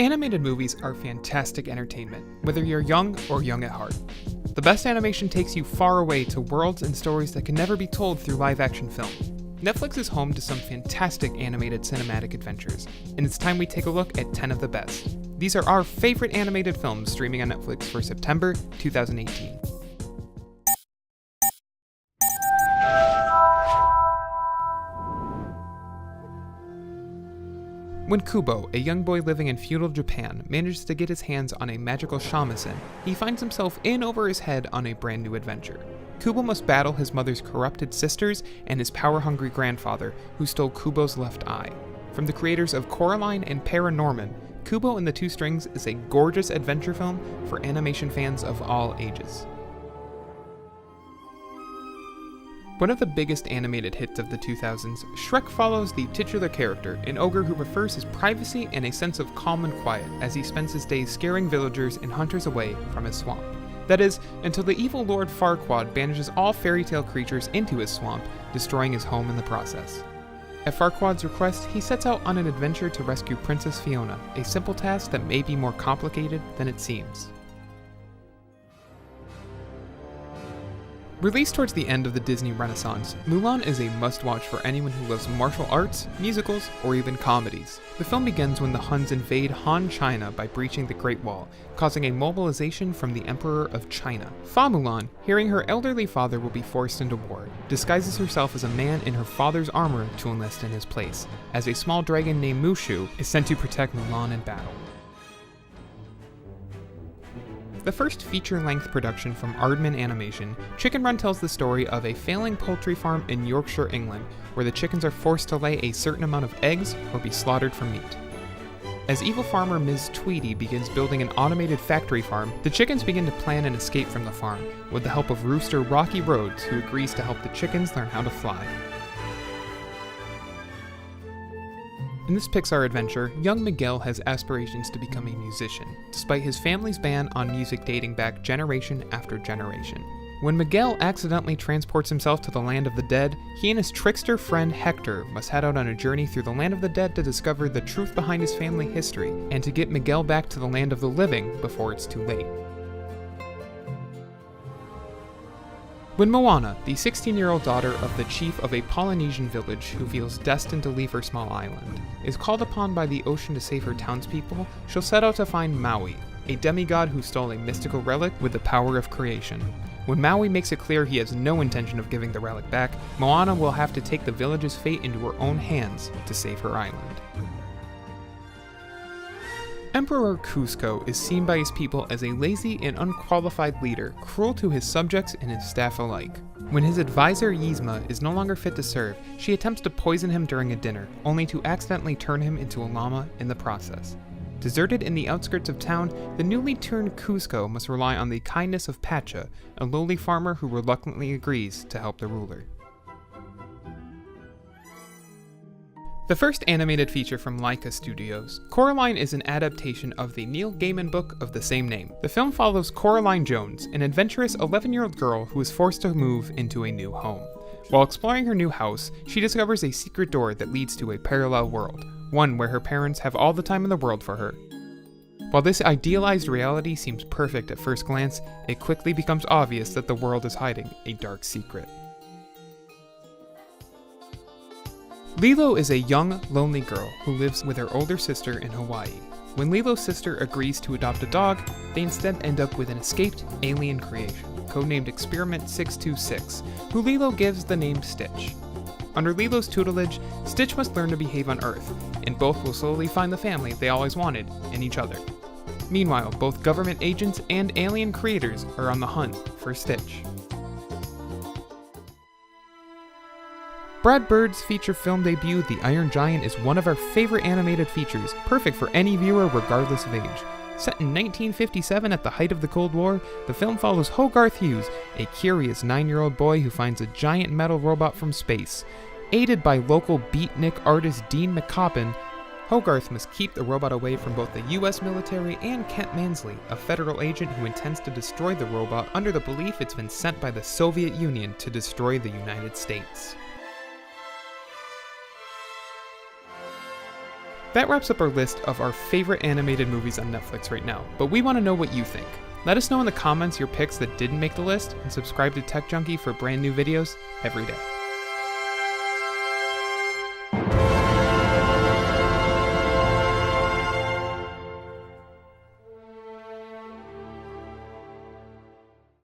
Animated movies are fantastic entertainment, whether you're young or young at heart. The best animation takes you far away to worlds and stories that can never be told through live-action film. Netflix is home to some fantastic animated cinematic adventures, and it's time we take a look at 10 of the best. These are our favorite animated films streaming on Netflix for September 2018. When Kubo, a young boy living in feudal Japan, manages to get his hands on a magical shamisen, he finds himself in over his head on a brand new adventure. Kubo must battle his mother's corrupted sisters and his power-hungry grandfather, who stole Kubo's left eye. From the creators of Coraline and Paranorman, Kubo and the Two Strings is a gorgeous adventure film for animation fans of all ages. One of the biggest animated hits of the 2000s, Shrek follows the titular character, an ogre who prefers his privacy and a sense of calm and quiet as he spends his days scaring villagers and hunters away from his swamp. That is, until the evil Lord Farquaad banishes all fairy tale creatures into his swamp, destroying his home in the process. At Farquaad's request, he sets out on an adventure to rescue Princess Fiona, a simple task that may be more complicated than it seems. Released towards the end of the Disney Renaissance, Mulan is a must-watch for anyone who loves martial arts, musicals, or even comedies. The film begins when the Huns invade Han China by breaching the Great Wall, causing a mobilization from the Emperor of China. Fa Mulan, hearing her elderly father will be forced into war, disguises herself as a man in her father's armor to enlist in his place, as a small dragon named Mushu is sent to protect Mulan in battle. The first feature-length production from Aardman Animation, Chicken Run tells the story of a failing poultry farm in Yorkshire, England, where the chickens are forced to lay a certain amount of eggs or be slaughtered for meat. As evil farmer Ms. Tweedy begins building an automated factory farm, the chickens begin to plan an escape from the farm, with the help of rooster Rocky Rhodes, who agrees to help the chickens learn how to fly. In this Pixar adventure, young Miguel has aspirations to become a musician, despite his family's ban on music dating back generation after generation. When Miguel accidentally transports himself to the land of the dead, he and his trickster friend Hector must head out on a journey through the land of the dead to discover the truth behind his family history, and to get Miguel back to the land of the living before it's too late. When Moana, the 16-year-old daughter of the chief of a Polynesian village who feels destined to leave her small island, is called upon by the ocean to save her townspeople, she'll set out to find Maui, a demigod who stole a mystical relic with the power of creation. When Maui makes it clear he has no intention of giving the relic back, Moana will have to take the village's fate into her own hands to save her island. Emperor Cusco is seen by his people as a lazy and unqualified leader, cruel to his subjects and his staff alike. When his advisor Yzma is no longer fit to serve, she attempts to poison him during a dinner, only to accidentally turn him into a llama in the process. Deserted in the outskirts of town, the newly turned Cusco must rely on the kindness of Pacha, a lowly farmer who reluctantly agrees to help the ruler. The first animated feature from Laika Studios, Coraline is an adaptation of the Neil Gaiman book of the same name. The film follows Coraline Jones, an adventurous 11-year-old girl who is forced to move into a new home. While exploring her new house, she discovers a secret door that leads to a parallel world, one where her parents have all the time in the world for her. While this idealized reality seems perfect at first glance, it quickly becomes obvious that the world is hiding a dark secret. Lilo is a young, lonely girl who lives with her older sister in Hawaii. When Lilo's sister agrees to adopt a dog, they instead end up with an escaped alien creation, codenamed Experiment 626, who Lilo gives the name Stitch. Under Lilo's tutelage, Stitch must learn to behave on Earth, and both will slowly find the family they always wanted in each other. Meanwhile, both government agents and alien creators are on the hunt for Stitch. Brad Bird's feature film debut, The Iron Giant, is one of our favorite animated features, perfect for any viewer regardless of age. Set in 1957 at the height of the Cold War, the film follows Hogarth Hughes, a curious 9-year-old boy who finds a giant metal robot from space. Aided by local beatnik artist Dean McCoppin, Hogarth must keep the robot away from both the US military and Kent Mansley, a federal agent who intends to destroy the robot under the belief it's been sent by the Soviet Union to destroy the United States. That wraps up our list of our favorite animated movies on Netflix right now, but we want to know what you think. Let us know in the comments your picks that didn't make the list, and subscribe to Tech Junkie for brand new videos every day.